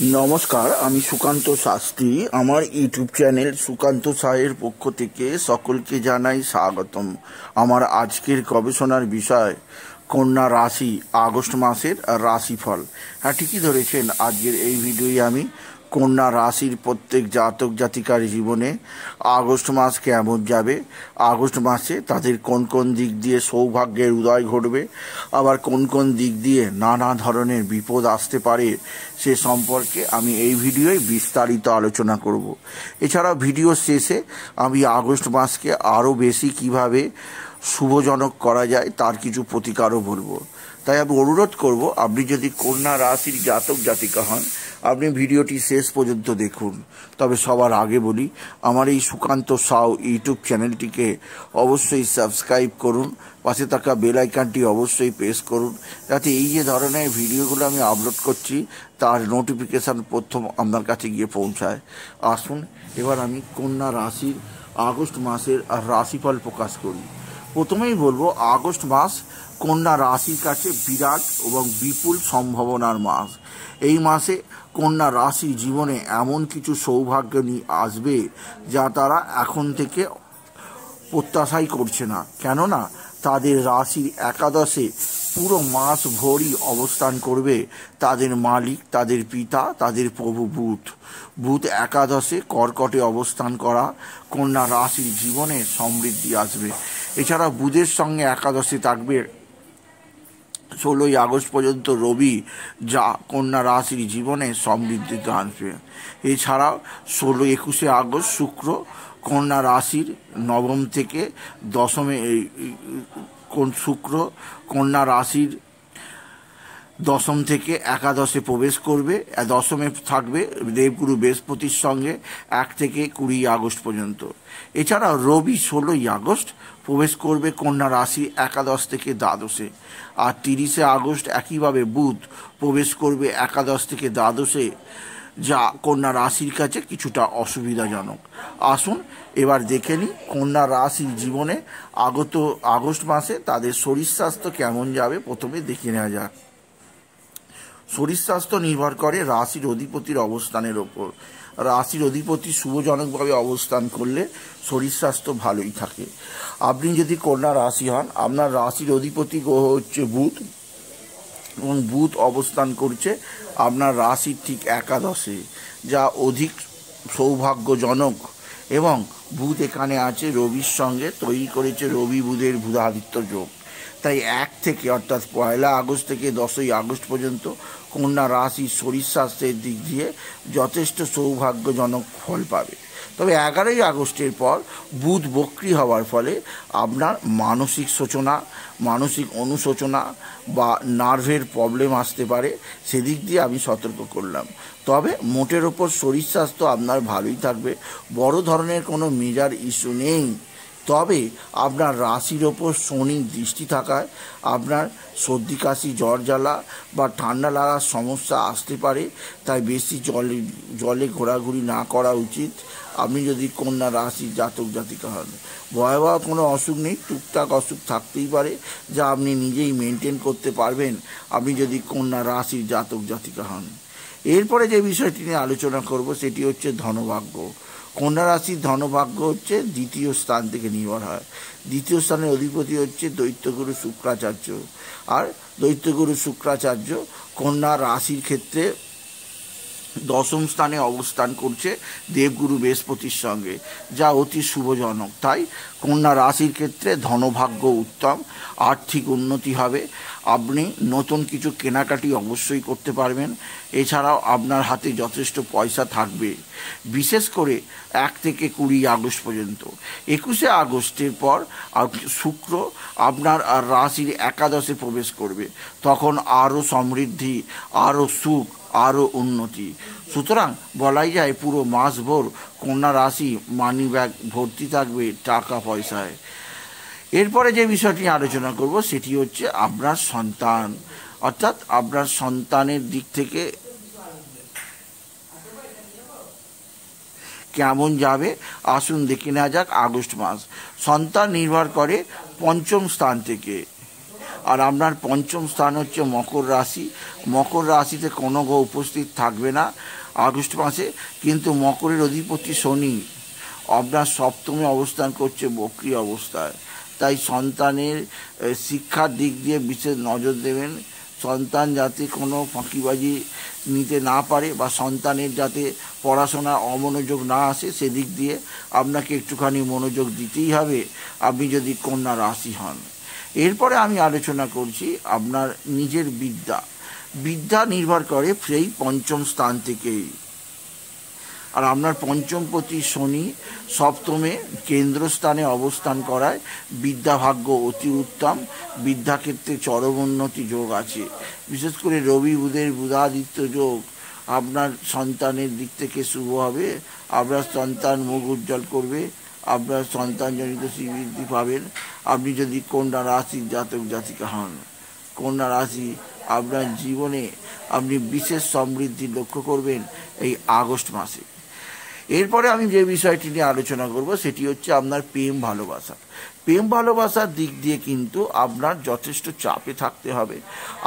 नमस्कार आमी सुकांत शास्त्री आमार यूट्यूब चैनल सुकांत साहेर पक्ष थेके सकलके जानाई स्वागतम। आमार आजकेर गवेषणार विषय कन्या राशि আগস্ট मासेर राशिफल। हाँ ठीकई धरेछेन, आजकेर এই ভিডিওয় आमी कन्या राशिर प्रत्येक जातक जातिकार जीवने আগস্ট मास केमन जाबे, আগস্ট मासे तादेर कोन कोन दिक दिए सौभाग्येर उदय घटबे, आबार कोन कोन दिक दिए नाना धरनेर विपद आसते पारे से सम्पर्के आमी এই ভিডিওয় विस्तारित आलोचना करब। एछाड़ा ভিডিও शेषे आमी আগস্ট मासके आरो बेशी किभाबे शुभजनक करा जाए तार किछु प्रतिकारও বলবো। তাই আমি অনুরোধ করব, আপনি যদি কন্যা রাশির জাতক জাতিকা হন আপনি ভিডিওটি শেষ পর্যন্ত দেখুন। তবে সবার আগে বলি, আমার এই সুকান্ত সাউ ইউটিউব চ্যানেলটিকে অবশ্যই সাবস্ক্রাইব করুন, পাশে থাকা বেল আইকনটি অবশ্যই প্রেস করুন, যাতে এই যে ধরনের ভিডিওগুলো আমি আপলোড করছি তার নোটিফিকেশান প্রথম আপনার কাছে গিয়ে পৌঁছায়। আসুন এবার আমি কন্যা রাশির আগস্ট মাসের রাশিফল প্রকাশ করি। প্রথমেই বলবো, আগস্ট মাস কন্যা রাশির কাছে বিরাট এবং বিপুল সম্ভাবনার মাস। এই মাসে কন্যা রাশির জীবনে এমন কিছু সৌভাগ্য নিয়ে আসবে যা তারা এখন থেকে প্রত্যাশাই করছে না, কেননা তাদের রাশির একাদশে পুরো মাস ভরই অবস্থান করবে তাদের মালিক, তাদের পিতা, তাদের প্রভু বুধ। বুধ একাদশে কর্কটে অবস্থান করা কন্যা রাশির জীবনে সমৃদ্ধি আসবে। এছাড়া বুধের সঙ্গে একাদশে থাকবে 16ই আগস্ট পর্যন্ত রবি, যা কন্যা রাশির জীবনে সমৃদ্ধিতে আনবে। এছাড়াও 21শে আগস্ট শুক্র কন্যা রাশির নবম থেকে দশমে শুক্র কন্যা রাশির দশম থেকে একাদশে প্রবেশ করবে। দশমে থাকবে দেবগুরু বৃহস্পতির সঙ্গে 1 থেকে 20 আগস্ট পর্যন্ত। এছাড়া রবি 16ই আগস্ট প্রবেশ করবে কন্যা রাশি একাদশ থেকে দ্বাদশে। আর 30শে আগস্ট একইভাবে বুধ প্রবেশ করবে একাদশ থেকে দ্বাদশে, যা কন্যা রাশির কাছে কিছুটা অসুবিধাজনক। আসুন এবার দেখে নিই কন্যা রাশির জীবনে আগত আগস্ট মাসে তাদের শরীর স্বাস্থ্য কেমন যাবে। প্রথমে দেখে নেওয়া যাক। শরীর স্বাস্থ্য নির্ভর করে রাশির অধিপতির অবস্থানের ওপর। রাশির অধিপতি শুভজনকভাবে অবস্থান করলে শরীর স্বাস্থ্য ভালোই থাকে। আপনি যদি কন্যা রাশি হন, আপনার রাশির অধিপতি গ্রহ হচ্ছে বুধ, এবং বুধ অবস্থান করছে আপনার রাশির ঠিক একাদশে, যা অধিক সৌভাগ্যজনক। এবং বুধ এখানে আছে রবির সঙ্গে, তৈরি করেছে রবি বুধের বুধাদিত্য যোগ। তাই 1 থেকে অর্থাৎ 1 আগস্ট থেকে 10ই আগস্ট পর্যন্ত কন্যা রাশির শরীর স্বাস্থ্যের দিক দিয়ে যথেষ্ট সৌভাগ্যজনক ফল পাবে। তবে 11ই আগস্টের পর বুধ বক্রী হওয়ার ফলে আপনার মানসিক শোচনা, মানসিক অনুশোচনা বা নার্ভের প্রবলেম আসতে পারে, সেদিক দিয়ে আমি সতর্ক করলাম। তবে মোটের ওপর শরীর স্বাস্থ্য আপনার ভালোই থাকবে, বড় ধরনের কোনো মেজর ইস্যু নেই। তবে আপনার রাশির ওপর শনির দৃষ্টি থাকায় আপনার সর্দি কাশি, জ্বর জ্বালা বা ঠান্ডা লাগার সমস্যা আসতে পারে। তাই বেশি জলে ঘোরাঘুরি না করা উচিত আপনি যদি কন্যা রাশির জাতক জাতিকা হন। ভয়াবহ কোনো অসুখ নেই, টুকটাক অসুখ থাকতেই পারে যা আপনি নিজেই মেনটেন করতে পারবেন আপনি যদি কন্যা রাশির জাতক জাতিকা হন। এরপরে যে বিষয়টি নিয়ে আলোচনা করব সেটি হচ্ছে ধনভাগ্য। কন্যা রাশির ধনভাগ্য হচ্ছে দ্বিতীয় স্থান থেকে নির্ভর হয়। দ্বিতীয় স্থানের অধিপতি হচ্ছে দৈত্যগুরু শুক্রাচার্য। আর দৈত্যগুরু শুক্রাচার্য কন্যা রাশির ক্ষেত্রে দশম স্থানে অবস্থান করছে দেবগুরু বৃহস্পতির সঙ্গে, যা অতি শুভজনক। তাই কন্যা রাশির ক্ষেত্রে ধনভাগ্য উত্তম, আর্থিক উন্নতি হবে, আপনি নতুন কিছু কেনাকাটি অবশ্যই করতে পারবেন। এছাড়াও আপনার হাতে যথেষ্ট পয়সা থাকবে, বিশেষ করে 1 থেকে 20 আগস্ট পর্যন্ত। 21শে আগস্টের পর শুক্র আপনার রাশির একাদশে প্রবেশ করবে, তখন আরও সমৃদ্ধি, আরও সুখ, আরও উন্নতি। সুতরাং বলাই যায় পুরো মাস ভোর কন্যা রাশি মানি ব্যাগ ভর্তি থাকবে টাকা পয়সায়। এরপরে যে বিষয়টি আলোচনা করব সেটি হচ্ছে আপনার সন্তান, অর্থাৎ আপনার সন্তানের দিক থেকে কেমন যাবে। আসুন দেখে নেওয়া যাক আগস্ট মাস। সন্তান নির্ভর করে পঞ্চম স্থান থেকে। আর আপনার পঞ্চম স্থান হচ্ছে মকর রাশি। মকর রাশিতে কোনো গ্রহ উপস্থিত থাকবে না আগস্ট মাসে, কিন্তু মকরের অধিপতি শনি আপনার সপ্তমে অবস্থান করছে বক্রী অবস্থায়। তাই সন্তানের শিক্ষার দিক দিয়ে বিশেষ নজর দেবেন। সন্তান যাতে কোনো ফাঁকিবাজি নিতে না পারে বা সন্তানের যাতে পড়াশোনা অমনোযোগ না আসে, সেদিক দিয়ে আপনাকে একটুখানি মনোযোগ দিতেই হবে আপনি যদি কন্যা রাশি হন। এরপরে আমি আলোচনা করছি আপনার নিজের বিদ্যা। বিদ্যা নির্ভর করে সেই পঞ্চম স্থান থেকেই। আর আপনার পঞ্চমপতি শনি সপ্তমে কেন্দ্রস্থানে অবস্থান করায় বিদ্যাভাগ্য অতি উত্তম। বিদ্যাক্ষেত্রে চরমোন্নতি যোগ আছে। বিশেষ করে রবি বুধের বুধাদিত্য যোগ আপনার সন্তানের দিক থেকে শুভ হবে। আপনার সন্তান মুখ উজ্জ্বল করবে, আপনার সন্তানজনিত শ্রীবৃদ্ধি পাবেন আপনি যদি কন্যা রাশির জাতক জাতিকা হন। কন্যা রাশি আপনার জীবনে আপনি বিশেষ সমৃদ্ধি লক্ষ্য করবেন এই আগস্ট মাসে। এরপরে আমি যে বিষয়টি নিয়ে আলোচনা করব সেটি হচ্ছে আপনার প্রেম ভালোবাসা। প্রেম ভালোবাসার দিক দিয়ে কিন্তু আপনার যথেষ্ট চাপে থাকতে হবে।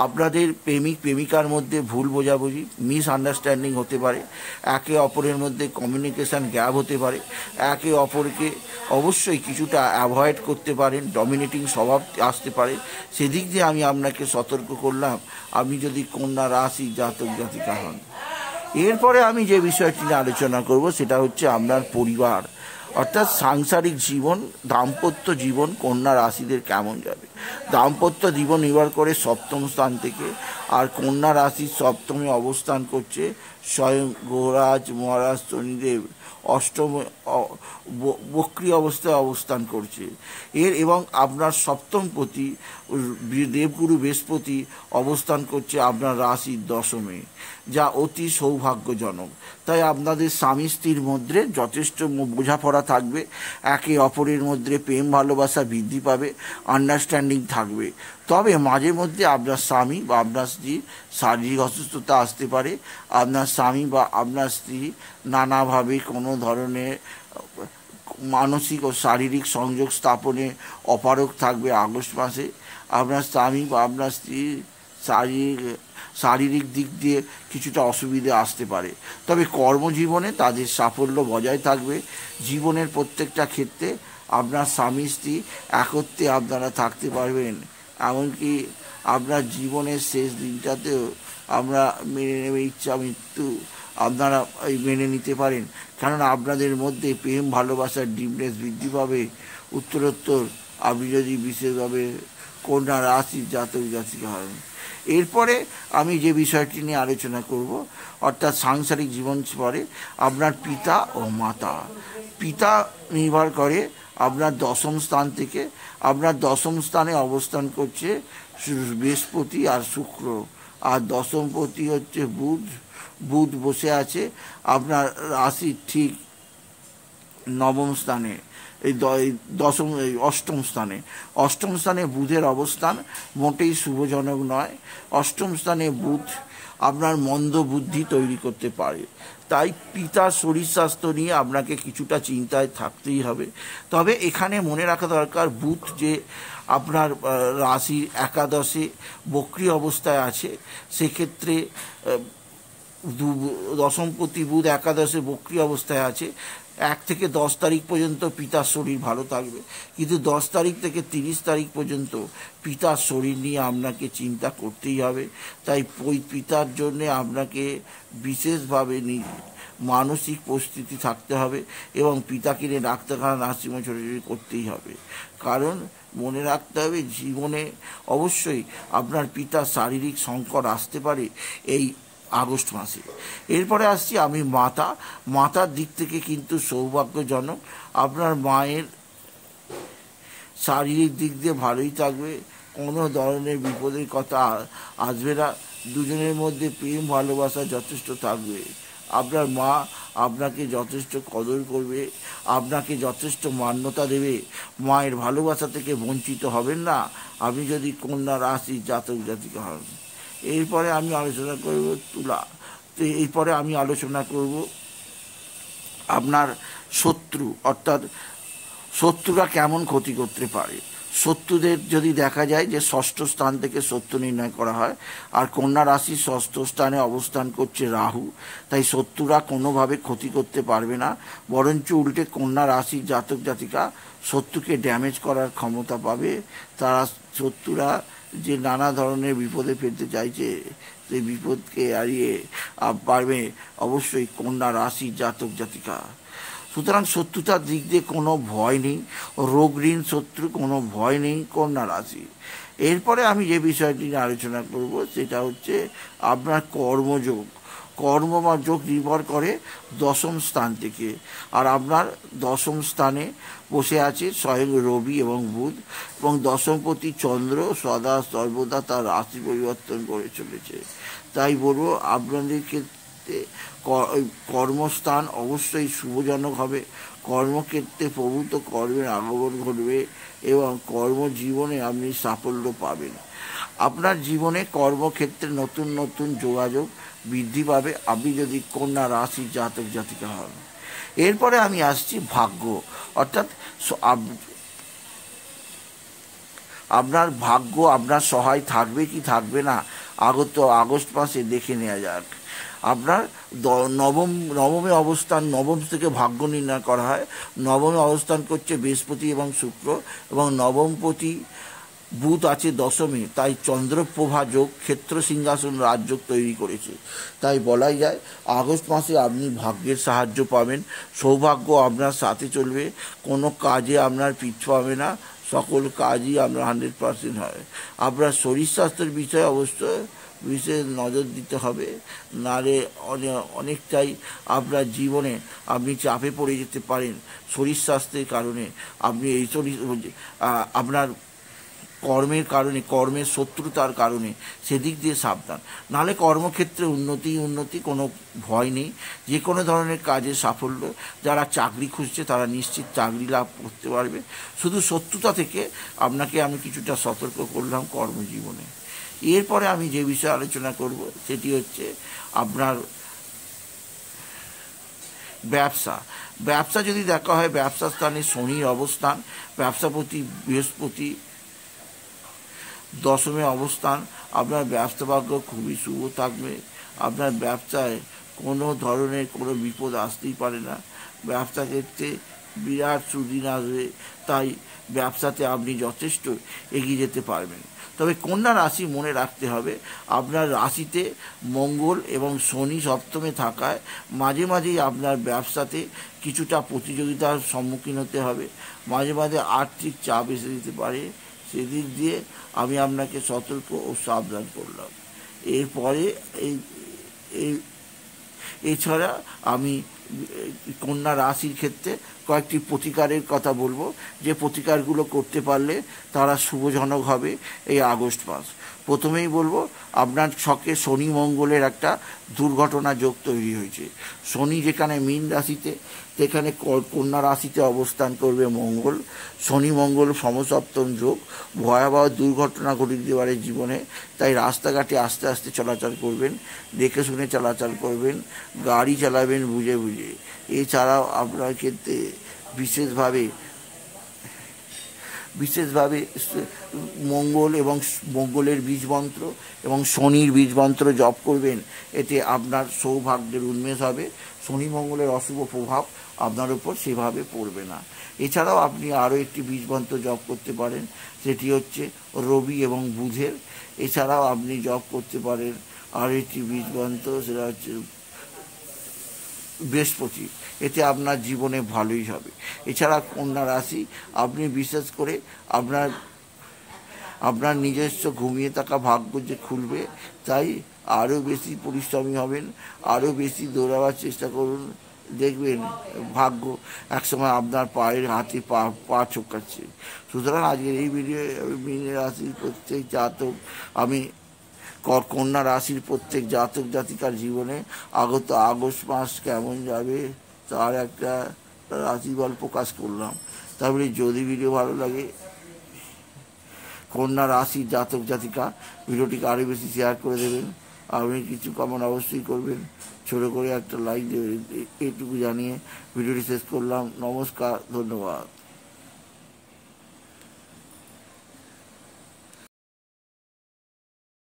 আপনাদের প্রেমিক প্রেমিকার মধ্যে ভুল বোঝাবুঝি, মিসআন্ডারস্ট্যান্ডিং হতে পারে, একে অপরের মধ্যে কমিউনিকেশান গ্যাপ হতে পারে, একে অপরকে অবশ্যই কিছুটা অ্যাভয়েড করতে পারেন, ডমিনেটিং স্বভাব আসতে পারে। সেদিক দিয়ে আমি আপনাকে সতর্ক করলাম আপনি যদি কন্যা রাশি জাতক জাতিকা হন। এরপরে আমি যে বিষয়টি নিয়ে আলোচনা করব সেটা হচ্ছে আপনার পরিবার, অর্থাৎ সাংসারিক জীবন, দাম্পত্য জীবন কন্যা রাশিদের কেমন যাবে। দাম্পত্য জীবন নির্ভর করে সপ্তম স্থান থেকে। আর কন্যা রাশির সপ্তমে অবস্থান করছে স্বয়ং গ্রহরাজ মহারাজ শনিদেব, অষ্টম বক্রী অবস্থায় অবস্থান করছে এবং আপনার সপ্তমপতি দেবগুরু বৃহস্পতি অবস্থান করছে আপনার রাশির দশমে, যা অতি সৌভাগ্যজনক। তাই আপনাদের স্বামী স্ত্রীর মধ্যে যথেষ্ট বোঝাপড়া থাকবে, একে অপরের মধ্যে প্রেম ভালোবাসা বৃদ্ধি পাবে, আন্ডারস্ট্যান্ডিং থাকবে। তবে মাঝে মধ্যে আপনার স্বামী বা আপনার স্ত্রীর শারীরিক অসুস্থতা আসতে পারে। আপনার স্বামী বা আপনার স্ত্রী নানাভাবে কোনো ধরনের মানসিক ও শারীরিক সংযোগ স্থাপনে অপারগ থাকবে আগস্ট মাসে। আপনার স্বামী বা আপনার স্ত্রীর শারীরিক দিক দিয়ে কিছুটা অসুবিধে আসতে পারে। তবে কর্মজীবনে তাদের সাফল্য বজায় থাকবে। জীবনের প্রত্যেকটা ক্ষেত্রে আপনার স্বামী স্ত্রী একত্রে আপনারা থাকতে পারবেন। এমনকি আপনার জীবনের শেষ দিনটাতেও আমরা মেনে নেবে ইচ্ছা মৃত্যু আপনারা মেনে নিতে পারেন, কেননা আপনাদের মধ্যে প্রেম ভালোবাসার ডিপনেস বৃদ্ধি পাবে উত্তরোত্তর আপনি যদি বিশেষভাবে কন্যা রাশির জাতক জাতিকা হন। এরপরে আমি যে বিষয়টি নিয়ে আলোচনা করব অর্থাৎ সাংসারিক জীবন পরে আপনার পিতা ও মাতা। পিতা নির্ভর করে আপনার দশম স্থান থেকে। আপনার দশম স্থানে অবস্থান করছে বৃহস্পতি আর শুক্র, আর দশমপতি হচ্ছে বুধ বসে আছে আপনার রাশির ঠিক নবম স্থানে, এই অষ্টম স্থানে। অষ্টম স্থানে বুধের অবস্থান মোটেই শুভজনক নয়। অষ্টম স্থানে বুধ আপনার মন্দ বুদ্ধি তৈরি করতে পারে। তাই পিতার শরীর স্বাস্থ্য নিয়ে আপনাকে কিছুটা চিন্তায় থাকতেই হবে। তবে এখানে মনে রাখা দরকার বুধ যে আপনার রাশির একাদশে বক্রী অবস্থায় আছে, সেক্ষেত্রে দশমপতি বুধ একাদশে বক্রী অবস্থায় আছে। 1 থেকে 10 তারিখ পর্যন্ত পিতার শরীর ভালো থাকবে, কিন্তু 10 তারিখ থেকে 30 তারিখ পর্যন্ত পিতার শরীর নিয়ে আপনাকে চিন্তা করতেই হবে। তাই ওই পিতার জন্যে আপনাকে বিশেষভাবে মানসিক প্রস্তুতি থাকতে হবে এবং পিতাকে নিয়ে ডাক্তারখানা নার্সিংহোমে ছোটাছুটি করতেই হবে। কারণ মনে রাখতে হবে জীবনে অবশ্যই আপনার পিতার শারীরিক সংকট আসতে পারে এই আগস্ট মাসে। এরপরে আসছি আমি মাতার দিক থেকে কিন্তু সৌভাগ্যজনক। আপনার মায়ের শারীরিক দিক দিয়ে ভালোই থাকবে, কোনো ধরনের বিপদের কথা আসবে না। দুজনের মধ্যে প্রেম ভালোবাসা যথেষ্ট থাকবে। আপনার মা আপনাকে যথেষ্ট কদর করবে, আপনাকে যথেষ্ট মান্যতা দেবে। মায়ের ভালোবাসা থেকে বঞ্চিত হবেন না আপনি যদি কন্যা রাশি জাতক জাতিকা হন। এরপরে আমি আলোচনা করব তুলা। তো এরপরে আমি আলোচনা করব আপনার শত্রু, অর্থাৎ শত্রুরা কেমন ক্ষতি করতে পারে। শত্রুদের যদি দেখা যায় যে ষষ্ঠ স্থান থেকে শত্রু নির্ণয় করা হয়, আর কন্যা রাশির ষষ্ঠ স্থানে অবস্থান করছে রাহু, তাই শত্রুরা কোনোভাবে ক্ষতি করতে পারবে না, বরঞ্চ উল্টে কন্যা রাশির জাতক জাতিকা শত্রুকে ড্যামেজ করার ক্ষমতা পাবে। তারা শত্রুরা যে নানা ধরনের বিপদে ফেলতে চাইছে সেই বিপদকে এড়িয়ে পারবে অবশ্যই কন্যা রাশির জাতক জাতিকা। সুতরাং শত্রুতার দিক দিয়ে কোনো ভয় নেই, রোগ ঋণ শত্রু কোনো ভয় নেই কন্যা রাশি। এরপরে আমি যে বিষয়টি নিয়ে আলোচনা করব সেটা হচ্ছে আপনার কর্মযোগ। কর্ম বা যোগ নির্ভর করে দশম স্থান থেকে, আর আপনার দশম স্থানে বসে আছে স্বয়ং রবি এবং বুধ, এবং দশমপতি চন্দ্র সদা সর্বদা তার রাশি পরিবর্তন করে চলেছে। তাই বলবো আপনাদের ক্ষেত্রে কর্মস্থান অবশ্যই শুভজনক হবে, কর্মক্ষেত্রে প্রভূত কর্মের আগমন ঘটবে এবং কর্মজীবনে আপনি সাফল্য পাবেন। আপনার জীবনে কর্মক্ষেত্রে নতুন নতুন যোগাযোগ বৃদ্ধি পাবে আপনি যদি কন্যা রাশির জাতক জাতিকা হন। এরপরে আমি আসছি ভাগ্য, অর্থাৎ আপনার ভাগ্য আপনার সহায় থাকবে কি থাকবে না আগস্ট মাসে দেখে নেওয়া যাক। আপনার নবমে অবস্থান, নবম থেকে ভাগ্য নির্ণয় করা হয়। নবমে অবস্থান করছে বৃহস্পতি এবং শুক্র, এবং নবমপতি বুধ আছে দশমে, তাই চন্দ্রপ্রভা যোগ ক্ষেত্র সিংহাসন রাজযোগ তৈরি করেছে। তাই বলাই যায় আগস্ট মাসে আপনি ভাগ্যের সাহায্য পাবেন, সৌভাগ্য আপনার সাথে চলবে, কোনো কাজে আপনার পিছু হবে না, সকল কাজই আপনার 100% হয়। আপনার শরীর স্বাস্থ্যের বিষয়ে অবশ্যই বিশেষ নজর দিতে হবে, নাহলে অনেকটাই আপনার জীবনে আপনি চাপে পড়ে যেতে পারেন শরীর স্বাস্থ্যের কারণে। আপনি এই আপনার কর্মের কারণে, কর্মের শত্রুতার কারণে সেদিক দিয়ে সাবধান, নাহলে কর্মক্ষেত্রে উন্নতি, কোনো ভয় নেই। যে কোনো ধরনের কাজে সাফল্য, যারা চাকরি খুঁজছে তারা নিশ্চিত চাকরি লাভ করতে পারবে। শুধু শত্রুতা থেকে আপনাকে আমি কিছুটা সতর্ক করলাম কর্মজীবনে। এরপরে আমি যে বিষয়ে আলোচনা করব সেটি হচ্ছে আপনার ব্যবসা যদি দেখা হয়, ব্যবসা স্থানে শনির অবস্থান, ব্যবসাপতি বৃহস্পতি দশমে অবস্থান, আপনার ব্যবসা ভাগ্য খুবই শুভ থাকবে। আপনার ব্যবসায় কোনো ধরনের কোনো বিপদ আসতেই পারে না, ব্যবসা ক্ষেত্রে বিরাট সুদিন আসবে, তাই ব্যবসাতে আপনি যথেষ্ট এগিয়ে যেতে পারবেন। তবে কন্যা রাশি মনে রাখতে হবে, আপনার রাশিতে মঙ্গল এবং শনি সপ্তমে থাকায় মাঝে মাঝেই আপনার ব্যবসাতে কিছুটা প্রতিযোগিতার সম্মুখীন হতে হবে, মাঝে মাঝে আর্থিক চাপ এসে দিতে পারে, সেদিক দিয়ে আমি আপনাকে সতর্ক ও সাবধান করলাম। এরপরে এছাড়া আমি কন্যা রাশির ক্ষেত্রে কয়েকটি প্রতিকারের কথা বলবো, যে প্রতিকারগুলো করতে পারলে তারা শুভজনক হবে এই আগস্ট মাস। প্রথমেই বলবো, আপনার ছকে শনি মঙ্গলের একটা দুর্ঘটনা যোগ তৈরি হয়েছে। শনি যেখানে মীন রাশিতে, সেখানে কন্যা রাশিতে অবস্থান করবে মঙ্গল। শনি মঙ্গল সমসপ্তম যোগ, ভয়াবহ দুর্ঘটনা ঘটে দিতে পারে জীবনে। তাই রাস্তাঘাটে আস্তে আস্তে চলাচল করবেন, দেখে শুনে চলাচল করবেন, গাড়ি চালাবেন বুঝে বুঝে। এছাড়াও আপনার ক্ষেত্রে বিশেষভাবে মঙ্গল এবং মঙ্গলের বীজমন্ত্র এবং শনির বীজমন্ত্র জপ করবেন, এতে আপনার সৌভাগ্যের উন্মেষ হবে। শনি মঙ্গলের অশুভ প্রভাব আপনার উপর সেভাবে পড়বে না। এছাড়াও আপনি আরও একটি বীজমন্ত্র জপ করতে পারেন, সেটি হচ্ছে রবি এবং বুধের। এছাড়াও আপনি জপ করতে পারেন আরও একটি বীজমন্ত্র, সেটা হচ্ছে বৃহস্পতি, এতে আপনার জীবনে ভালোই হবে। এছাড়া কন্যা রাশি, আপনি বিশেষ করে আপনার নিজস্ব ঘুমিয়ে থাকা ভাগ্য যে খুলবে, তাই আরও বেশি পরিশ্রমী হবেন, আরও বেশি দৌড়াবার চেষ্টা করুন, দেখবেন ভাগ্য একসময় আপনার পায়ের হাতে পা ছোকাচ্ছে। সুতরাং আজকের এই ভিডিও মীন রাশির প্রত্যেক জাতক, আমি কন্যা রাশির প্রত্যেক জাতক জাতিকার জীবনে আগত আগস্ট মাস কেমন যাবে তার একটা রাশিফল প্রকাশ করলাম। তারপরে যদি ভিডিও ভালো লাগে কন্যা রাশির জাতক জাতিকা, ভিডিওটিকে আরও বেশি শেয়ার করে দেবেন, আপনি কিছু কমেন্ট অবশ্যই করবেন, ছোটো করে একটা লাইক দেবেন। এইটুকু জানিয়ে ভিডিওটি শেষ করলাম। নমস্কার, ধন্যবাদ।